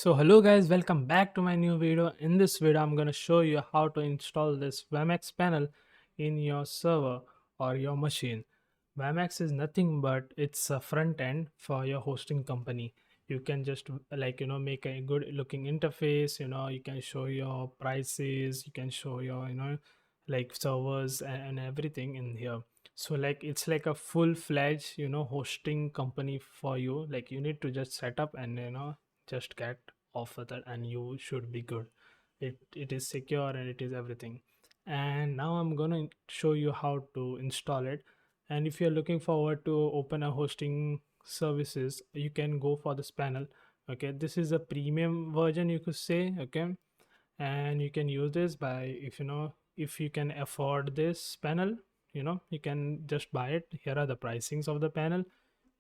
So hello guys, welcome back to my new video. In this video I'm going to show you how to install this WemX panel in your server or your machine. WemX is nothing but it's a front end for your hosting company. You can just make a good looking interface. You can show your prices, you can show your like servers and everything in here. So like it's like a full-fledged hosting company for you. Like you need to just set up and just get off with it and you should be good. It is secure and it is everything. And now I'm gonna show you how to install it. And if you're looking forward to open a hosting services, you can go for this panel. Okay, this is a premium version, you could say. Okay, and you can use this by, if you can afford this panel, you can just buy it. Here are the pricings of the panel.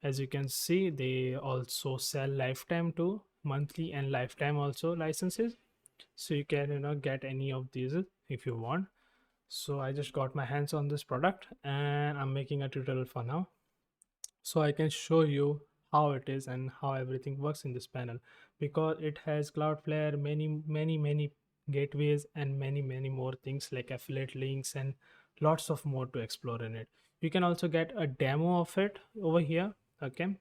As you can see, they also sell lifetime too, monthly and lifetime also licenses. So you can get any of these if you want. So I just got my hands on this product and I'm making a tutorial for now, so I can show you how it is and how everything works in this panel, because it has Cloudflare, many gateways and many more things like affiliate links and lots of more to explore in it. You can also get a demo of it over here. Okay,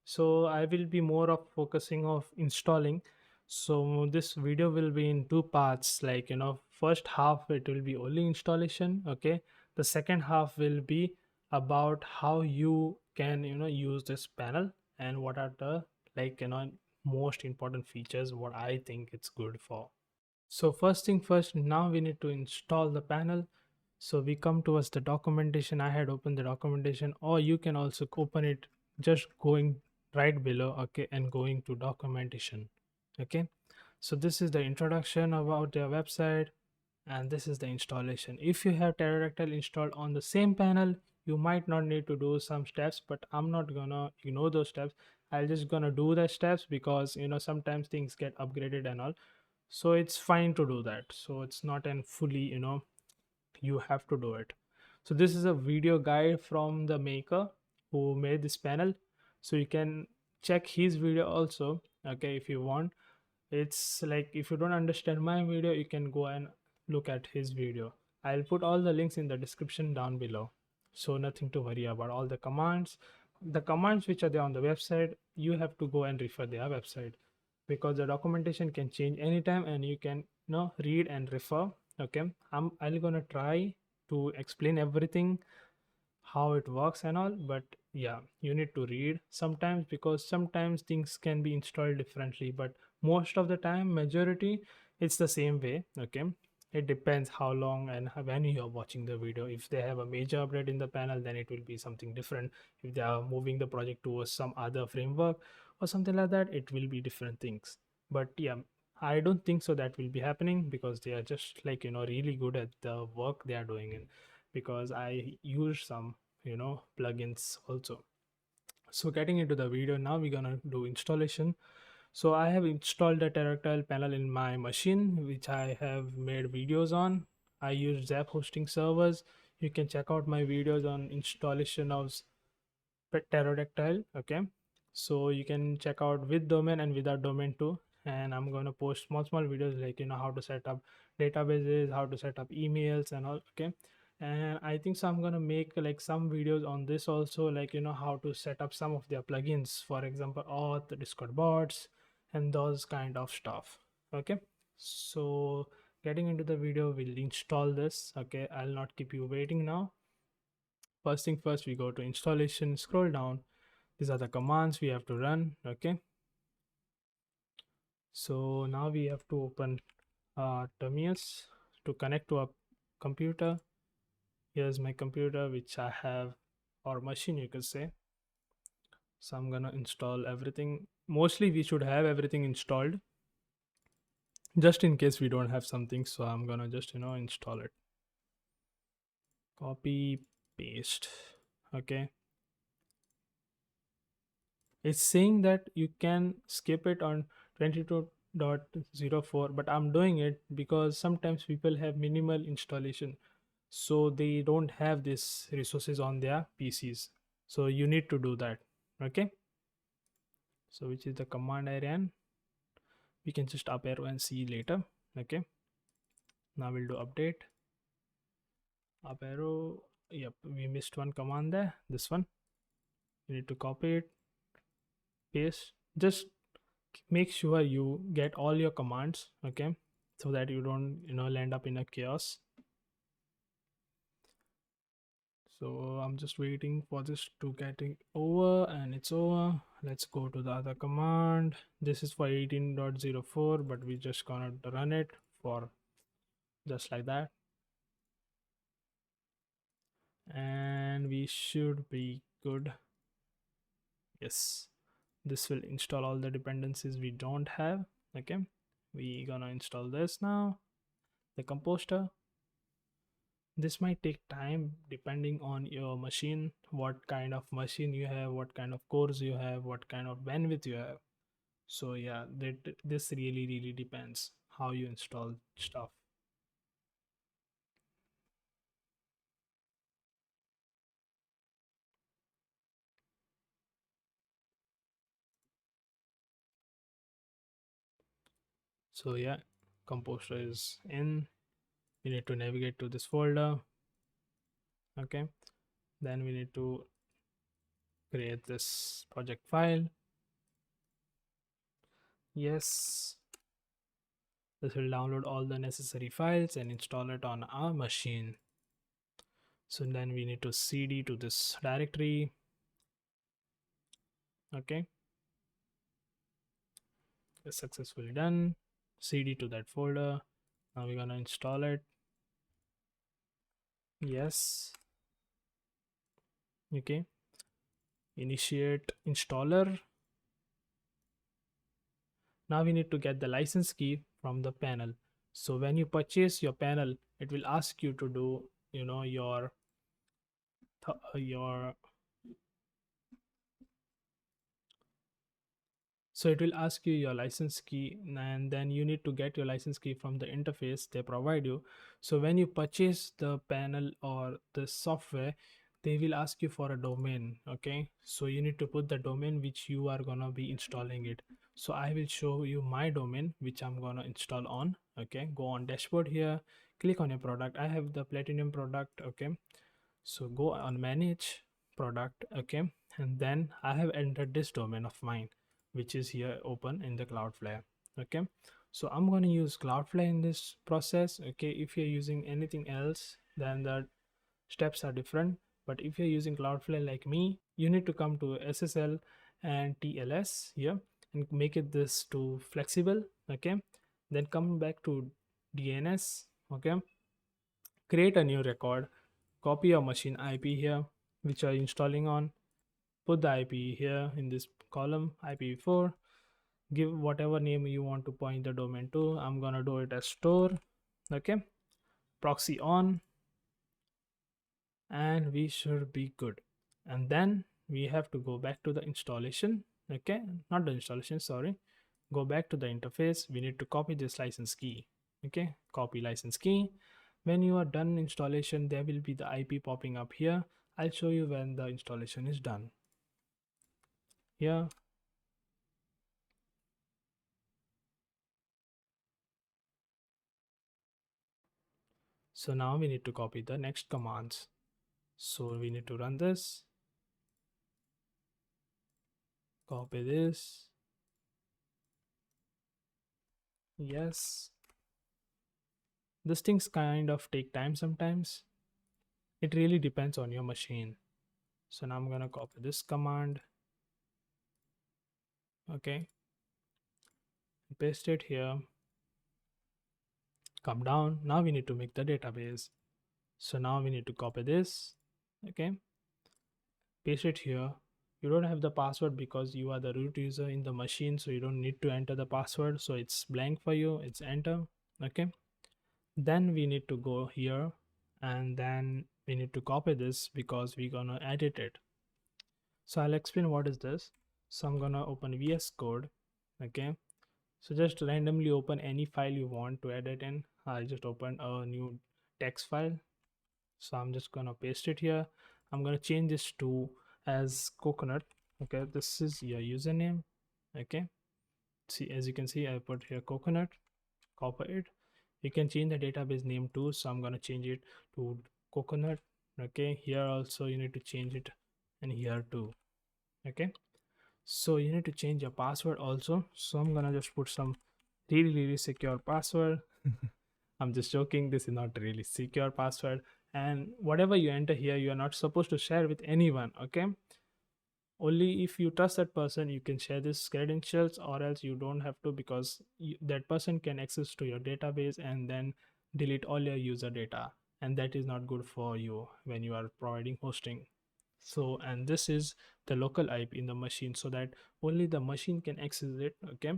so I will be more of focusing of installing. So this video will be in two parts, like first half it will be only installation. Okay, the second half will be about how you can use this panel and what are the like most important features what I think it's good for. So first thing first, now we need to install the panel. So we come towards the documentation. I had opened the documentation, or you can also open it just going right below, okay, and going to documentation. Okay, so this is the introduction about their website, and this is the installation. If you have Pterodactyl installed on the same panel, you might not need to do some steps, but I'm not gonna ignore those steps. I'll just gonna do the steps because sometimes things get upgraded and all, so it's fine to do that. So it's not an fully you have to do it. So this is a video guide from the maker who made this panel, so you can check his video also, okay, if you want. It's like if you don't understand my video, you can go and look at his video. I'll put all the links in the description down below, so nothing to worry about. All the commands which are there on the website, you have to go and refer their website, because the documentation can change anytime and you can read and refer. Okay, I'm gonna try to explain everything how it works and all, but yeah, you need to read sometimes, because sometimes things can be installed differently, but most of the time, majority, it's the same way. Okay, it depends how long and when you are watching the video. If they have a major update in the panel, then it will be something different. If they are moving the project towards some other framework or something like that, it will be different things. But yeah, I don't think so that will be happening, because they are just like really good at the work they are doing. And because I use some plugins also. So getting into the video, now we're gonna do installation. So I have installed the Pterodactyl panel in my machine, which I have made videos on. I use ZAP-Hosting servers. You can check out my videos on installation of Pterodactyl. Okay, so you can check out with domain and without domain too. And I'm going to post small videos, like how to set up databases, how to set up emails and all. Okay, and I think so I'm going to make like some videos on this also, like how to set up some of their plugins, for example auth, Discord bots, and those kind of stuff. Okay, so getting into the video, we'll install this. Okay, I'll not keep you waiting now. First thing first, we go to installation, scroll down. These are the commands we have to run. Okay, so now we have to open terminals to connect to a computer. Here's my computer, which I have, or machine you could say. So I'm gonna install everything. Mostly we should have everything installed, just in case we don't have something. So I'm gonna just install it. Copy, paste. Okay, it's saying that you can skip it on 22.04, but I'm doing it because sometimes people have minimal installation, so they don't have this resources on their PCs, so you need to do that. Okay, so which is the command I ran. We can just up arrow and see later. Okay, now we'll do update, up arrow. Yep, we missed one command there. This one, you need to copy it, paste. Just make sure you get all your commands, okay, so that you don't land up in a chaos. So I'm just waiting for this to getting over, and it's over. Let's go to the other command. This is for 18.04, but we just gonna run it for just like that, and we should be good. Yes, this will install all the dependencies we don't have. Okay, we gonna install this now, the composter. This might take time depending on your machine, what kind of machine you have, what kind of cores you have, what kind of bandwidth you have. So yeah, this really depends how you install stuff. So yeah, composter is in. We need to navigate to this folder. Okay, then we need to create this project file. Yes, this will download all the necessary files and install it on our machine. So then we need to cd to this directory. Okay, it's successfully done. Cd to that folder. Now we're gonna install it. Yes. Okay, initiate installer. Now we need to get the license key from the panel. So when you purchase your panel, it will ask you to do your so it will ask you your license key, and then you need to get your license key from the interface they provide you. So when you purchase the panel or the software, they will ask you for a domain. Okay, so you need to put the domain which you are gonna be installing it. So I will show you my domain which I'm gonna install on. Okay, go on dashboard here, click on your product. I have the platinum product. Okay, so go on manage product. Okay, and then I have entered this domain of mine, which is here open in the Cloudflare. Okay, so I'm going to use Cloudflare in this process. Okay, if you're using anything else, then the steps are different. But if you're using Cloudflare like me, you need to come to SSL and TLS here and make it this to flexible. Okay, then come back to DNS. Okay, create a new record, copy your machine IP here which you are installing on, put the IP here in this column, IPv4, give whatever name you want to point the domain to. I'm gonna do it as store. Okay, proxy on, and we should be good. And then we have to go back to the installation. Okay, not the installation, sorry, go back to the interface. We need to copy this license key. Okay, copy license key. When you are done installation, there will be the IP popping up here. I'll show you when the installation is done here. So now we need to copy the next commands. So we need to run this, copy this. Yes, these things kind of take time sometimes. It really depends on your machine. So now I'm gonna copy this command. Okay, paste it here, come down. Now we need to make the database. So now we need to copy this. Okay, paste it here. You don't have the password because you are the root user in the machine, so you don't need to enter the password. So it's blank for you, it's enter. Okay, then we need to go here, and then we need to copy this because we're gonna edit it. So I'll explain what is this. So I'm gonna open VS Code. Okay, so just randomly open any file you want to edit in. I just opened a new text file, so I'm just gonna paste it here. I'm gonna change this to as coconut. Okay, this is your username. Okay, See, as you can see, I put here coconut, copy it. You can change the database name too, so I'm going to change it to coconut. Okay, here also you need to change it, and here too. Okay, so you need to change your password also, so I'm gonna just put some really secure password. I'm just joking, this is not really secure password. And whatever you enter here, you are not supposed to share with anyone. Okay, only if you trust that person you can share this credentials, or else you don't have to, because that person can access to your database and then delete all your user data, and that is not good for you when you are providing hosting. So, and this is the local IP in the machine, so that only the machine can access it. Okay,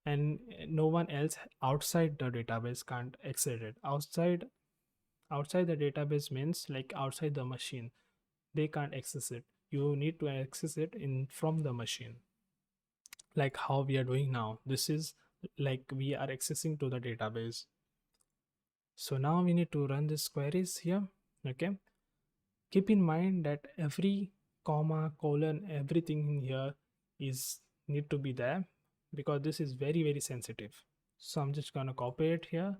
and no one else outside the database can't access it. Outside the database means like outside the machine, they can't access it. You need to access it in from the machine, like how we are doing now. This is like we are accessing to the database. So now we need to run this queries here. Okay, keep in mind that every comma, colon, everything in here is need to be there, because this is very sensitive. So I'm just gonna copy it here.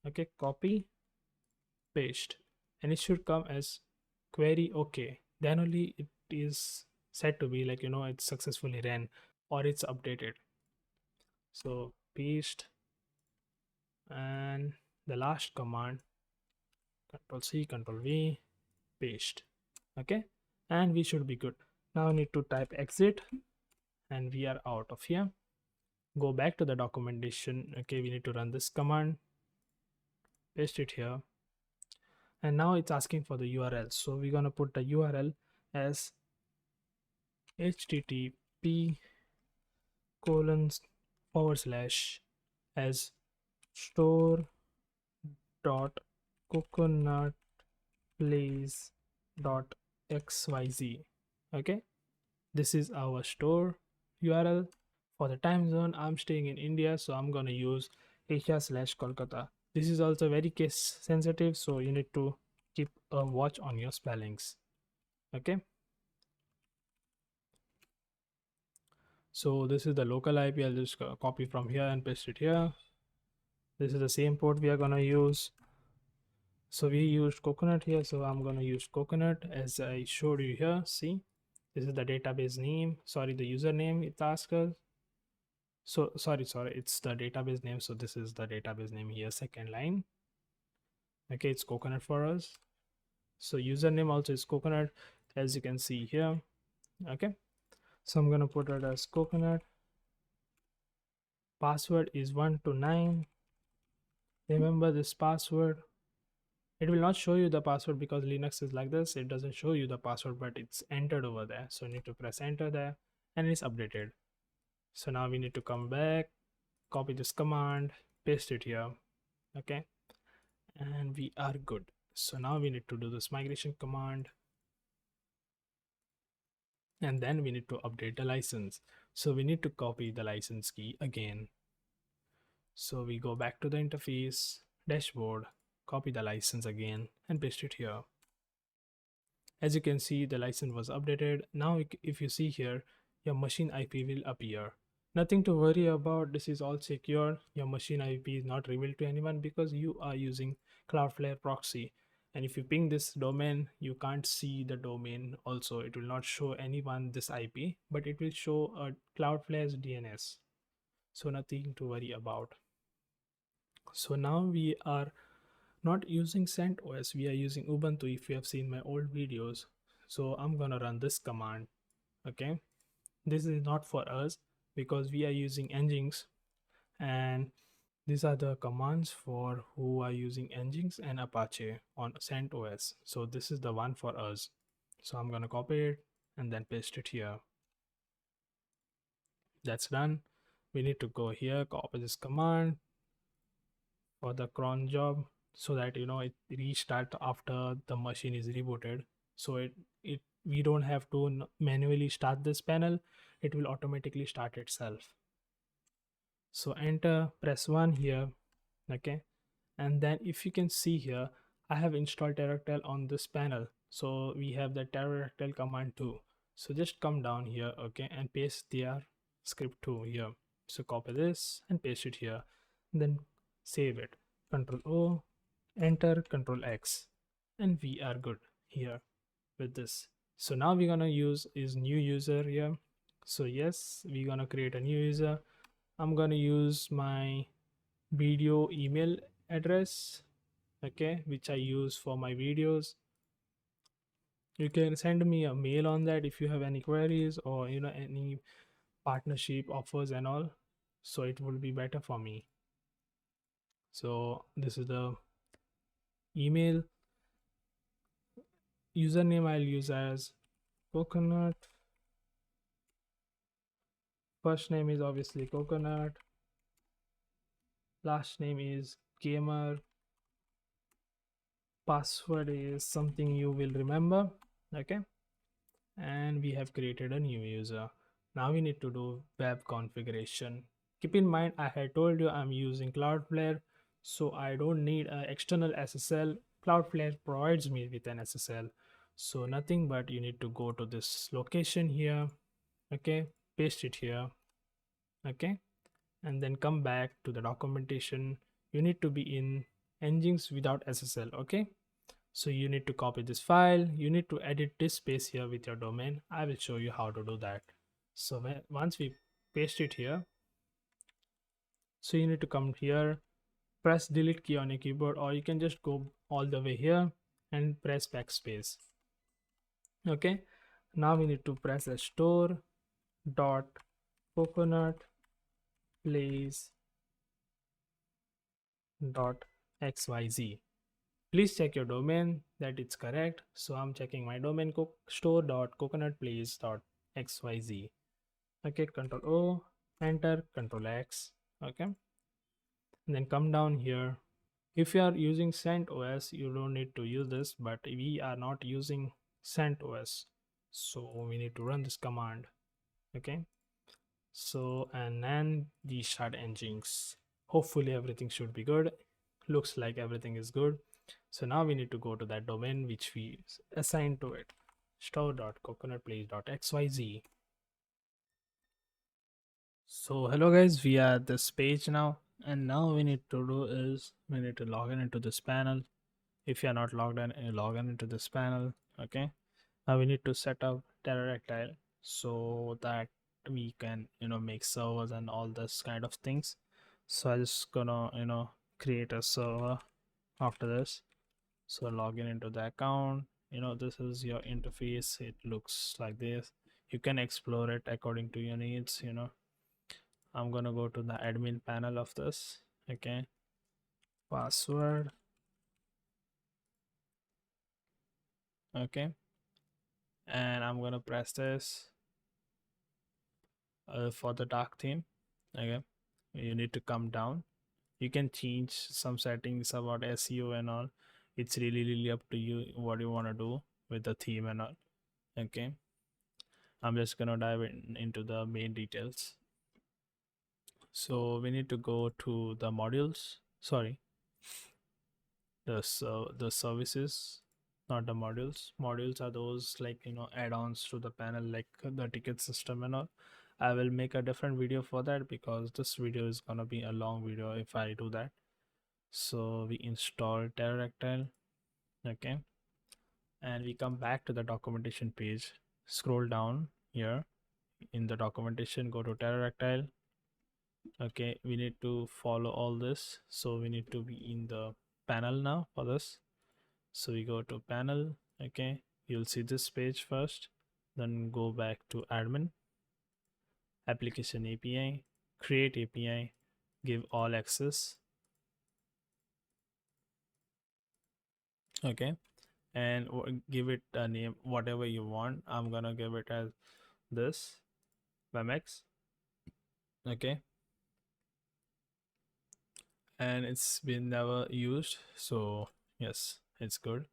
Okay, copy, paste, and it should come as query. Okay, then only it is said to be like, it's successfully ran, or it's updated. So paste, and the last command, control C, control V, paste. Okay, and we should be good. Now I need to type exit, and we are out of here. Go back to the documentation. Okay, we need to run this command, paste it here, and now it's asking for the URL. So we're gonna put the URL as http colon forward slash as store dot coconut plays dot xyz. Okay, this is our store URL. For the time zone, I'm staying in India, so I'm gonna use Asia/Kolkata. This is also very case sensitive, so you need to keep a watch on your spellings. Okay, so this is the local IP. I'll just copy from here and paste it here. This is the same port we are gonna use. So we used coconut here, so I'm gonna use coconut as I showed you here. See, this is the database name. Sorry, the username it asks us. So sorry, it's the database name. So this is the database name here, second line. Okay, it's coconut for us. So username also is coconut, as you can see here. Okay, so I'm gonna put it as coconut. Password is 1 to 9. Remember this password. It will not show you the password because Linux is like this. It doesn't show you the password, but it's entered over there. So you need to press enter there, and it's updated. So now we need to come back, copy this command, paste it here. Okay, and we are good. So now we need to do this migration command, and then we need to update the license. So we need to copy the license key again. So we go back to the interface, dashboard, copy the license again, and paste it here. As you can see, the license was updated. Now if you see here, your machine IP will appear. Nothing to worry about, this is all secure. Your machine IP is not revealed to anyone because you are using Cloudflare proxy. And if you ping this domain, you can't see the domain also. It will not show anyone this IP, but it will show a Cloudflare's DNS. So nothing to worry about. So now we are not using CentOS, we are using Ubuntu if you have seen my old videos. So I'm gonna run this command. Okay, this is not for us because we are using Nginx, and these are the commands for who are using Nginx and Apache on CentOS. So this is the one for us. So I'm gonna copy it and then paste it here. That's done. We need to go here, copy this command for the cron job, so that it restart after the machine is rebooted. So it we don't have to manually start this panel, it will automatically start itself. So enter, press 1 here. Okay, and then if you can see here, I have installed Pterodactyl on this panel, so we have the Pterodactyl command too. So just come down here, okay, and paste their script too here. So copy this and paste it here, then save it. Control O, enter, Control X, and we are good here with this. So now we're gonna use is new user here. So yes, we're gonna create a new user. I'm gonna use my video email address, okay, which I use for my videos. You can send me a mail on that if you have any queries or any partnership offers and all, so it will be better for me. So this is the email. Username I'll use as coconut. First name is obviously coconut. Last name is gamer. Password is something you will remember, okay. And we have created a new user. Now we need to do web configuration. Keep in mind, I had told you I'm using Cloudflare, so I don't need an external SSL. Cloudflare provides me with an SSL, so nothing but you need to go to this location here, okay, paste it here, okay, and then come back to the documentation. You need to be in engines without SSL, okay. So you need to copy this file. You need to edit this space here with your domain. I will show you how to do that. So once we paste it here, so you need to come here, press delete key on your keyboard, or you can just go all the way here and press backspace. Okay. Now we need to press a store dot coconut plays dot xyz. Please check your domain that it's correct. So I'm checking my domain store.coconutplace.xyz. Okay, Control O, enter, Control X. Okay, and then come down here. If you are using CentOS, you don't need to use this, but we are not using CentOS, so we need to run this command. Okay, so and then the start engines. Hopefully everything should be good. Looks like everything is good. So now we need to go to that domain which we assigned to it, store.coconutplace.xyz. So hello guys, we are at this page now, and now we need to do is we need to log in into this panel. If you are not logged in, log in into this panel. Okay, now we need to set up Pterodactyl so that we can make servers and all this kind of things. So I'm just gonna create a server after this. So log in into the account. This is your interface. It looks like this. You can explore it according to your needs. I'm gonna go to the admin panel of this. Okay, password. Okay, and I'm gonna press this for the dark theme. Okay, you need to come down. You can change some settings about SEO and all. It's really up to you what you want to do with the theme and all. Okay, I'm just gonna dive into the main details. So we need to go to the modules. Sorry, the services, not the modules. Modules are those like add-ons to the panel, like the ticket system and all. I will make a different video for that because this video is gonna be a long video if I do that. So we install Pterodactyl. Okay, and we come back to the documentation page. Scroll down here in the documentation, go to Pterodactyl. Okay, we need to follow all this, so we need to be in the panel now for this. So we go to panel. Okay, you'll see this page first, then go back to admin, application API, create API, give all access. Okay, and give it a name whatever you want. I'm gonna give it as this WemX. Okay, and it's been never used, so yes, it's good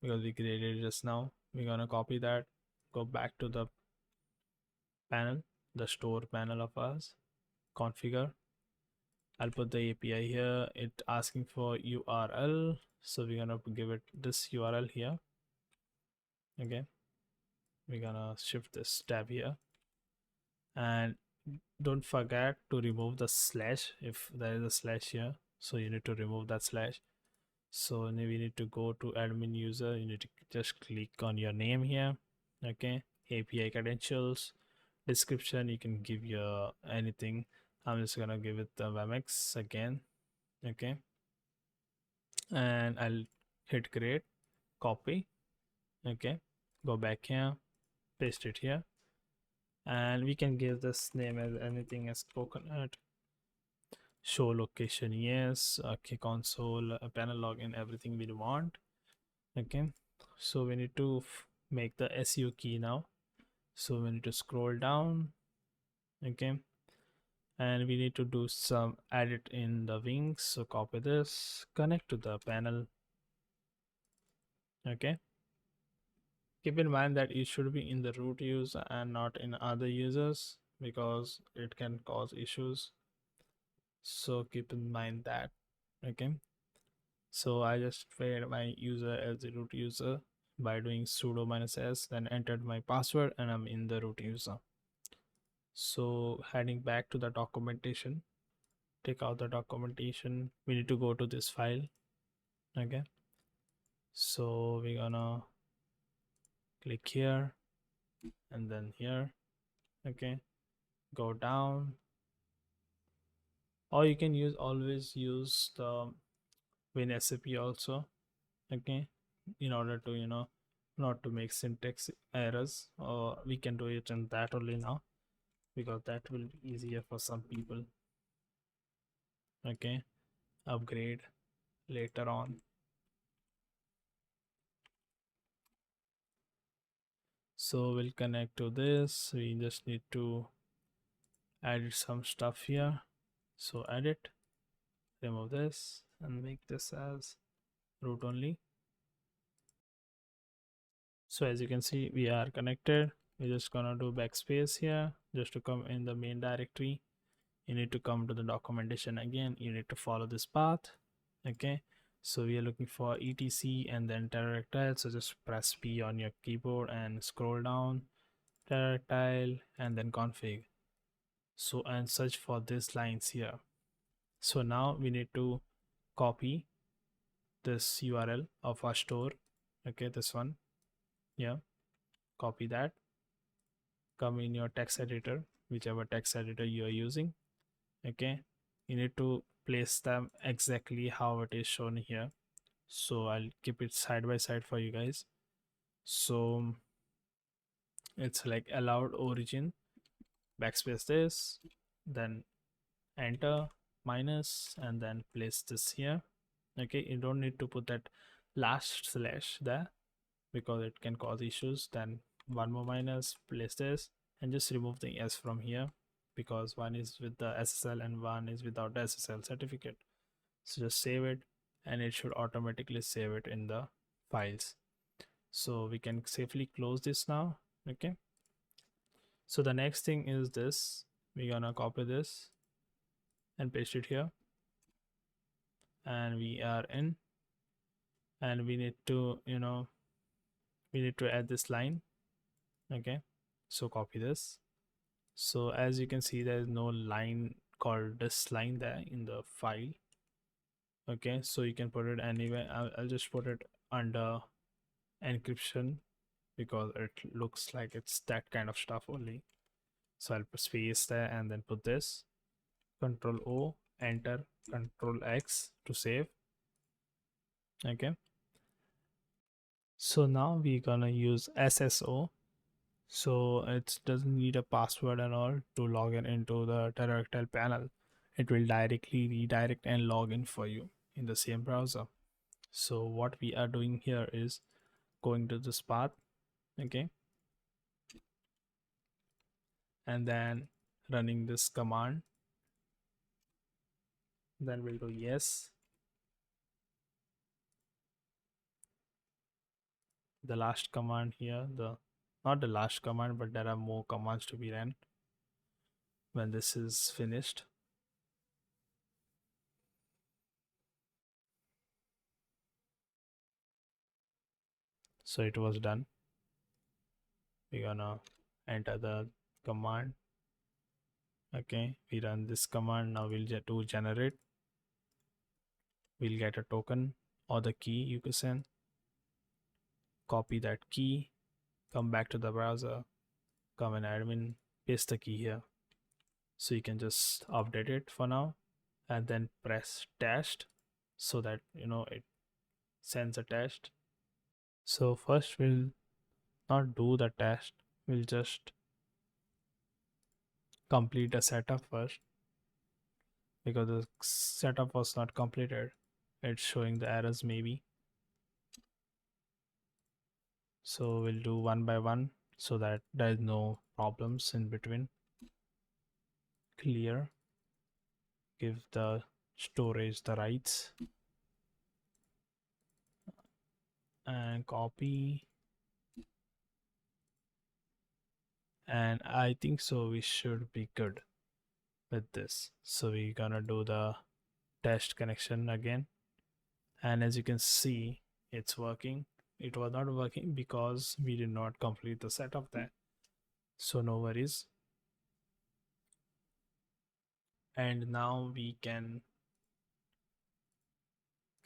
because we created it just now. We're gonna copy that, go back to the panel, the store panel of ours, configure. I'll put the API here. It asking for URL, so we're gonna give it this URL here. Okay, we're gonna shift this tab here, and don't forget to remove the slash if there is a slash here, so you need to remove that slash. So now we need to go to admin user. You need to just click on your name here. Okay, API credentials, description, you can give your anything. I'm just gonna give it the WemX again. Okay, and I'll hit create, copy. Okay, go back here, paste it here, and we can give this name as anything as coconut. Show location, yes. Okay, console, panel login, everything we want. Okay, so we need to make the SU key now. So we need to scroll down. Okay, and we need to do some edit in the wings. So copy this, connect to the panel. Okay, keep in mind that it should be in the root user and not in other users because it can cause issues. So keep in mind that. Okay, so I just made my user as the root user by doing sudo -s, then entered my password, and I'm in the root user. So heading back to the documentation, take out the documentation, we need to go to this file. Okay, so we're gonna click here and then here. Okay, go down, or you can always use the WinSAP also. Okay, in order to not to make syntax errors, or we can do it in that only now because that will be easier for some people. Okay, upgrade later on. So we'll connect to this. We just need to add some stuff here. So edit, remove this, and make this as root only. So as you can see, we are connected. We're just gonna do backspace here just to come in the main directory. You need to come to the documentation again. You need to follow this path. Okay, so we are looking for etc and then pterodactyl. So just press P on your keyboard and scroll down, pterodactyl, and then config. So and search for these lines here. So now we need to copy this URL of our store. Okay, this one. Yeah, copy that, come in your text editor, whichever text editor you are using. Okay, you need to place them exactly how it is shown here. So I'll keep it side by side for you guys. So it's like allowed origin, backspace this, then enter, minus, and then place this here. Okay, you don't need to put that last slash there because it can cause issues. Then one more minus, place this, and just remove the s from here because one is with the SSL and one is without the SSL certificate. So just save it, and it should automatically save it in the files. So we can safely close this now. Okay, so the next thing is this. We're gonna copy this and paste it here, and we are in, and we need to we need to add this line. Okay, so copy this. So as you can see, there is no line called this line there in the file. Okay, so you can put it anywhere. I'll just put it under encryption because it looks like it's that kind of stuff only. So I'll put space there and then put this, Control O, enter, Control X to save. Okay, so now we're gonna use SSO. So it doesn't need a password and all to log in into the pterodactyl panel. It will directly redirect and log in for you in the same browser. So what we are doing here is going to this path. Okay, and then running this command. Then we'll do yes. The last command here, the not the last command, but there are more commands to be ran when this is finished. So it was done. We're gonna enter the command. Okay, we run this command. Now we'll get to generate. We'll get a token or the key you can send. Copy that key, come back to the browser, come in admin, paste the key here. So you can just update it for now and then press test so that it sends a test. So first we'll not do the test, we'll just complete the setup first because the setup was not completed. It's showing the errors maybe. So we'll do one by one so that there is no problems in between. Clear, give the storage the rights and copy, and I think so we should be good with this. So we're gonna do the test connection again, and as you can see it's working. It was not working because we did not complete the setup there, so no worries. And now we can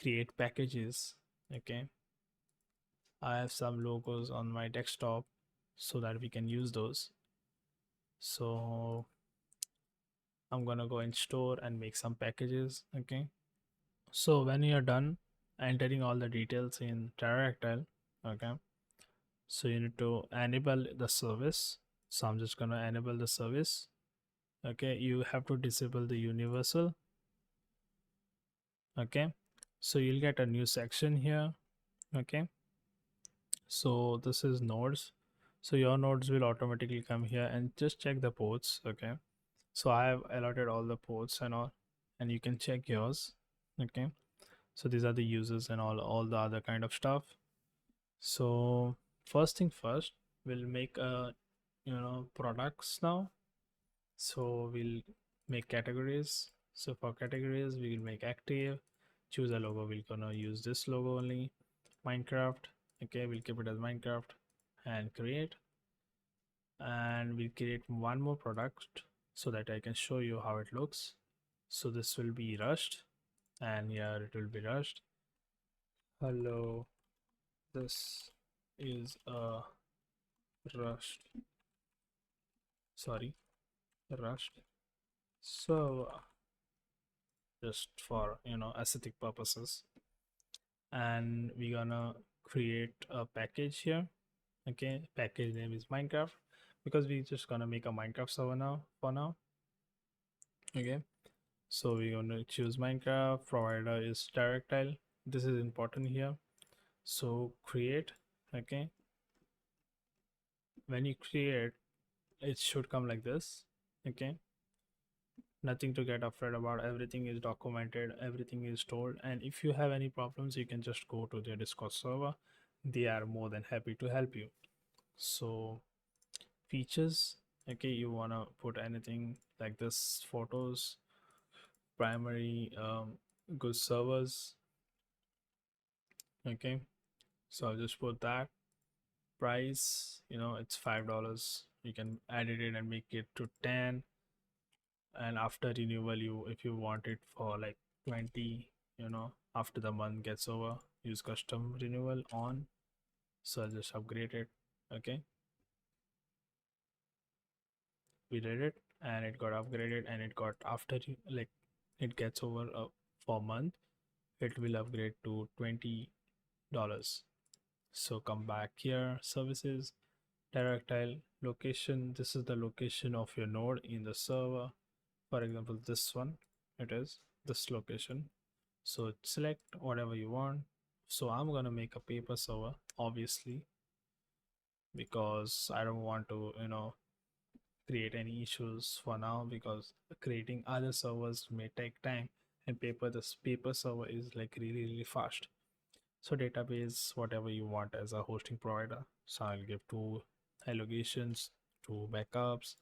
create packages. Okay, I have some logos on my desktop so that we can use those. So I'm gonna go in store and make some packages. Okay, so when you're done entering all the details in Pterodactyl, okay, so you need to enable the service. So I'm just gonna enable the service. Okay, you have to disable the universal. Okay, so you'll get a new section here. Okay, so this is nodes. So your nodes will automatically come here and just check the ports. Okay, so I have allotted all the ports and all, and you can check yours. Okay, so these are the users and all the other kind of stuff. So first thing first, we'll make a products now. So we'll make categories. So for categories we will make active, choose a logo. We're gonna use this logo only, Minecraft. Okay, we'll keep it as Minecraft and create, and we'll create one more product so that I can show you how it looks. So this will be rushed, and here it will be rushed. Hello, this is a rushed, sorry, rushed. So just for aesthetic purposes, and we're gonna create a package here. Okay, package name is Minecraft because we're just gonna make a Minecraft server now for now. Okay, so we're gonna choose Minecraft. Provider is Pterodactyl. This is important here. So create. Okay, when you create, it should come like this. Okay, nothing to get afraid about. Everything is documented, everything is told, and if you have any problems you can just go to their Discord server. They are more than happy to help you. So features, okay, you want to put anything like this: photos, primary, good servers. Okay, so I'll just put that. Price, it's $5. You can edit it and make it to 10, and after renewal, you if you want it for like 20, after the month gets over, use custom renewal on. So I'll just upgrade it. Okay, we did it and it got upgraded, and it got after like it gets over for month, it will upgrade to $20. So come back here, services, Pterodactyl, location. This is the location of your node in the server. For example, this one, it is this location. So select whatever you want. So I'm gonna make a paper server, obviously, because I don't want to create any issues for now, because creating other servers may take time, and this paper server is like really fast. So database, whatever you want as a hosting provider. So I'll give two allocations, two backups.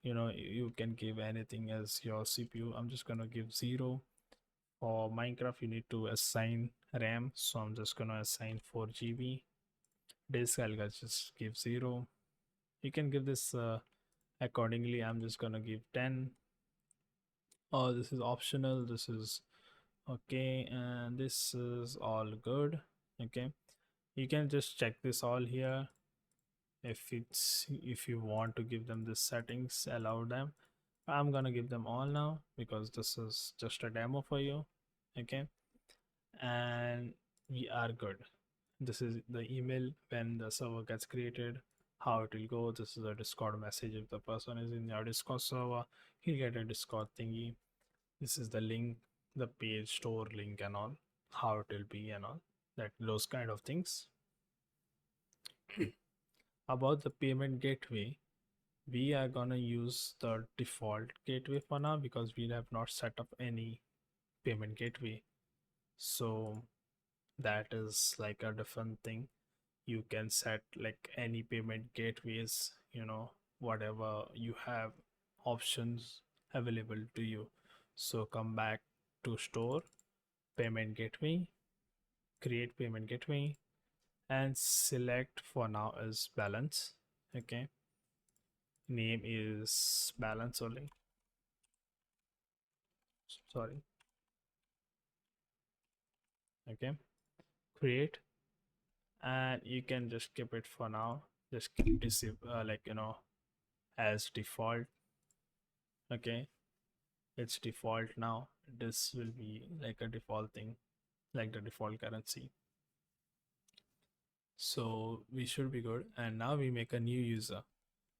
You can give anything as your CPU. I'm just gonna give 0. For Minecraft you need to assign RAM, so I'm just gonna assign 4 GB. Disk, I'll just give 0. You can give this accordingly. I'm just gonna give 10. Oh, this is optional, this is okay, and this is all good. Okay, you can just check this all here. If you want to give them this settings, allow them. I'm gonna give them all now because this is just a demo for you. Okay, and we are good. This is the email when the server gets created, how it will go. This is a Discord message. If the person is in your Discord server, he'll get a Discord thingy. This is the link, the page store link and all, how it will be and all that, those kind of things. About the payment gateway, we are gonna use the default gateway for now because we have not set up any payment gateway. So that is like a different thing. You can set like any payment gateways, whatever you have options available to you. So come back to store, payment gateway, create payment gateway, and select for now is balance. Okay, name is balance only, sorry. Okay, create, and you can just keep it for now, just keep this like as default. Okay, it's default now. This will be like a default thing, like the default currency. So we should be good. And now we make a new user.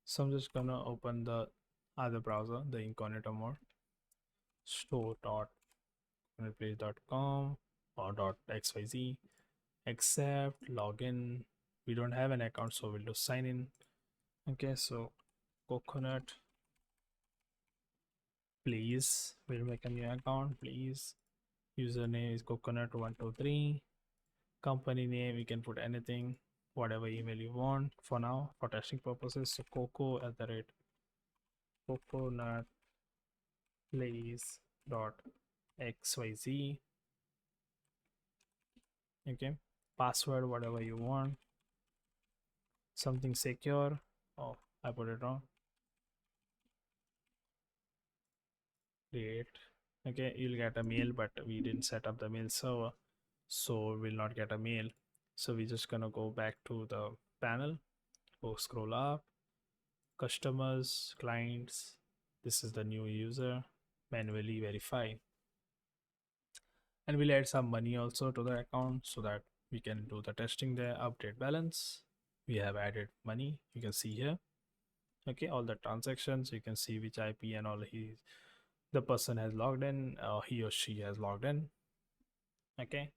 So I'm just gonna open the other browser, the incognito mode, store.marketplace.com or .xyz, accept, login. We don't have an account, so we'll do sign in. Okay, so coconut, please. We'll make a new account, please. Username is coconut123. Company name, you can put anything, whatever email you want for now for testing purposes. So coco at the rate coconut plays dot xyz. Okay, password whatever you want, something secure. Oh, I put it wrong. Create. Okay, you'll get a mail, but we didn't set up the mail server, so we'll not get a mail. So we're just gonna go back to the panel, go scroll up, customers, clients. This is the new user, manually verify, and we'll add some money also to the account so that we can do the testing there. Update balance, we have added money, you can see here. Okay, all the transactions, you can see which IP and all the person has logged in, he or she has logged in. Okay,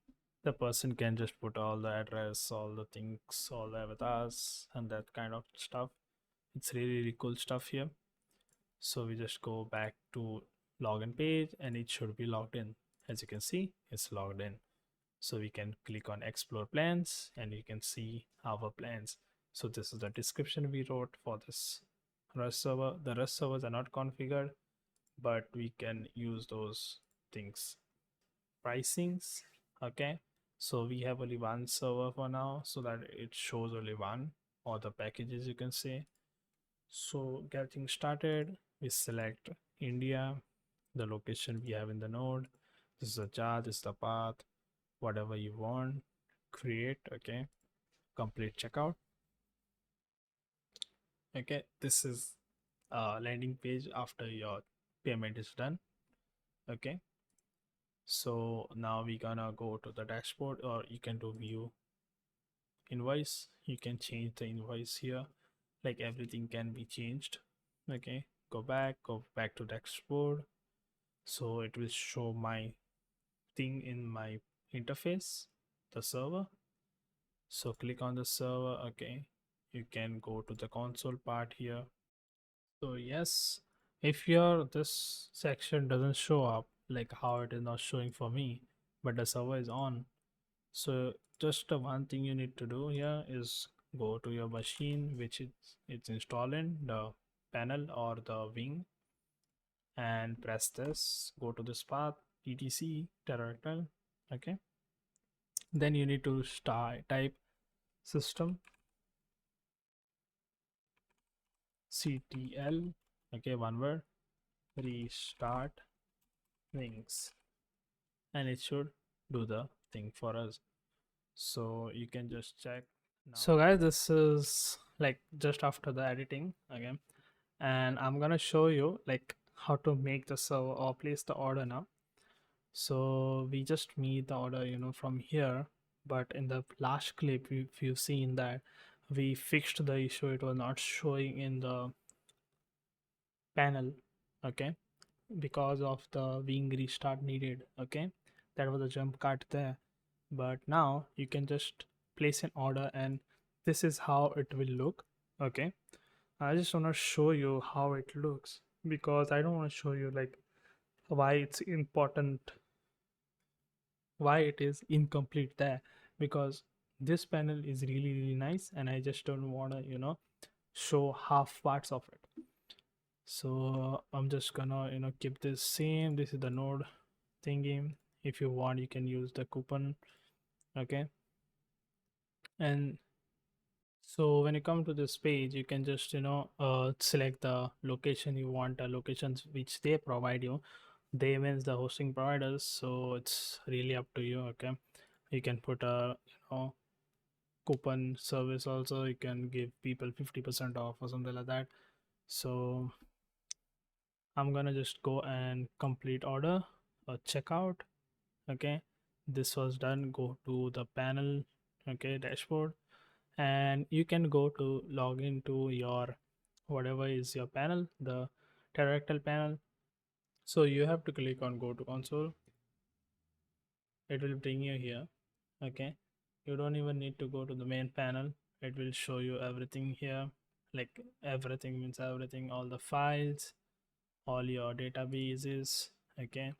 the person can just put all the address, all the things, all the avatars and that kind of stuff. It's really, really cool stuff here. So we just go back to login page and it should be logged in. As you can see, it's logged in. So we can click on explore plans and you can see our plans. So this is the description we wrote for this Rust server. The Rust servers are not configured, but we can use those things. Pricings. Okay. So we have only one server for now so that it shows only one, or the packages you can say. So getting started, we select India, the location we have in the node. This is the jar, this is the path, whatever you want. Create, okay. Complete checkout. Okay, this is a landing page after your payment is done. Okay, so now we gonna go to the dashboard, or you can do view invoice. You can change the invoice here, like everything can be changed. Okay, go back to dashboard, so it will show my thing in my interface, the server. So click on the server. Okay, you can go to the console part here. So yes, if your this section doesn't show up, like how it is not showing for me, but the server is on, so just the one thing you need to do here is go to your machine which it's installed in the panel or the wing, and press this, go to this path, etc pterodactyl. Okay, then you need to start type system ctl, okay, one word, restart, wings, and it should do the thing for us. So you can just check now. So guys, this is like just after the editing again, and I'm gonna show you like how to make the server or place the order now. So we just made the order, from here, but in the last clip, if you've seen that we fixed the issue, it was not showing in the panel, okay, because of the wing restart needed, okay. That was a jump cut there, but now you can just place an order and this is how it will look, okay. I just want to show you how it looks because I don't want to show you like why it's important, why it is incomplete there, because this panel is really nice and I just don't want to show half parts of it. So I'm just gonna keep this same. This is the node thingy. If you want, you can use the coupon, okay. And so when you come to this page, you can just select the location you want, the locations which they provide you. They means the hosting providers, so it's really up to you, okay. You can put a coupon service also. You can give people 50% off or something like that. So I'm gonna just go and complete order or checkout, okay. This was done. Go to the panel, okay, dashboard, and you can go to log into your whatever is your panel, the pterodactyl panel. So you have to click on go to console. It will bring you here, okay. You don't even need to go to the main panel. It will show you everything here, like everything means everything, all the files, all your databases, okay.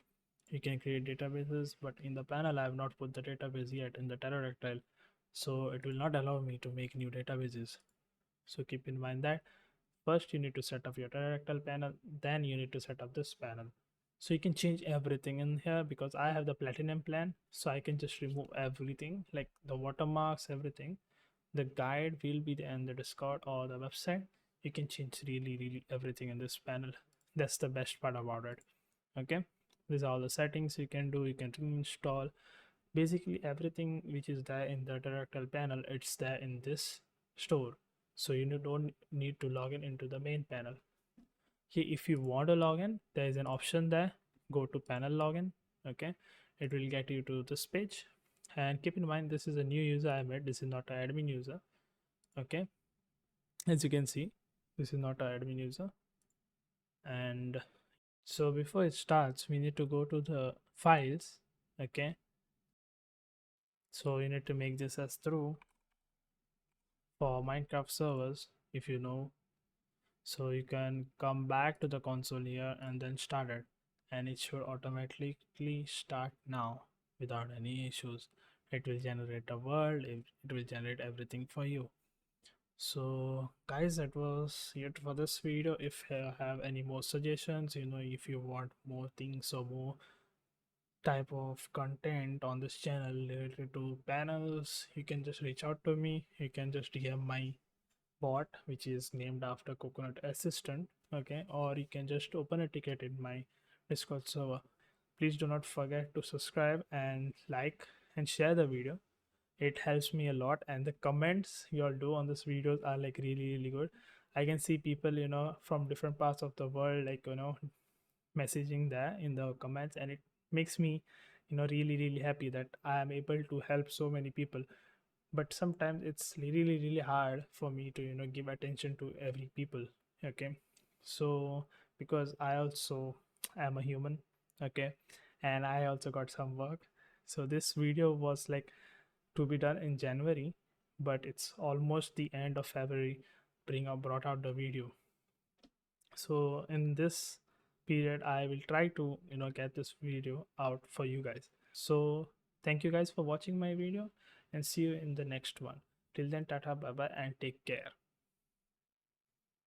You can create databases, but in the panel I have not put the database yet in the pterodactyl, so it will not allow me to make new databases. So keep in mind that first you need to set up your pterodactyl panel, then you need to set up this panel. So you can change everything in here because I have the platinum plan, so I can just remove everything like the watermarks, everything. The guide will be in the Discord or the website. You can change really everything in this panel. That's the best part about it, okay. These are all the settings you can do. You can reinstall basically everything which is there in the pterodactyl panel. It's there in this store, so you don't need to log in into the main panel. Here if you want to log in, there is an option there. Go to panel login, okay. It will get you to this page, and keep in mind this is a new user I made. This is not an admin user, okay. As you can see, this is not an admin user. And so before it starts, we need to go to the files, okay. So you need to make this as true for Minecraft servers, if you know. So you can come back to the console here and then start it, and it should automatically start now without any issues. It will generate a world, it will generate everything for you. So guys, that was it for this video. If you have any more suggestions, if you want more things or more type of content on this channel related to panels, you can just reach out to me. You can just DM my bot, which is named after Coconut Assistant, okay, or you can just open a ticket in my Discord server. Please do not forget to subscribe and like and share the video. It helps me a lot, and the comments you all do on these videos are like really good. I can see people from different parts of the world, like messaging there in the comments, and it makes me really happy that I am able to help so many people. But sometimes it's really hard for me to give attention to every people, okay. So because I also am a human, okay, and I also got some work. So this video was like to be done in January, but it's almost the end of February brought out the video. So in this period I will try to get this video out for you guys. So thank you guys for watching my video, and see you in the next one. Till then, tata, bye bye, and take care.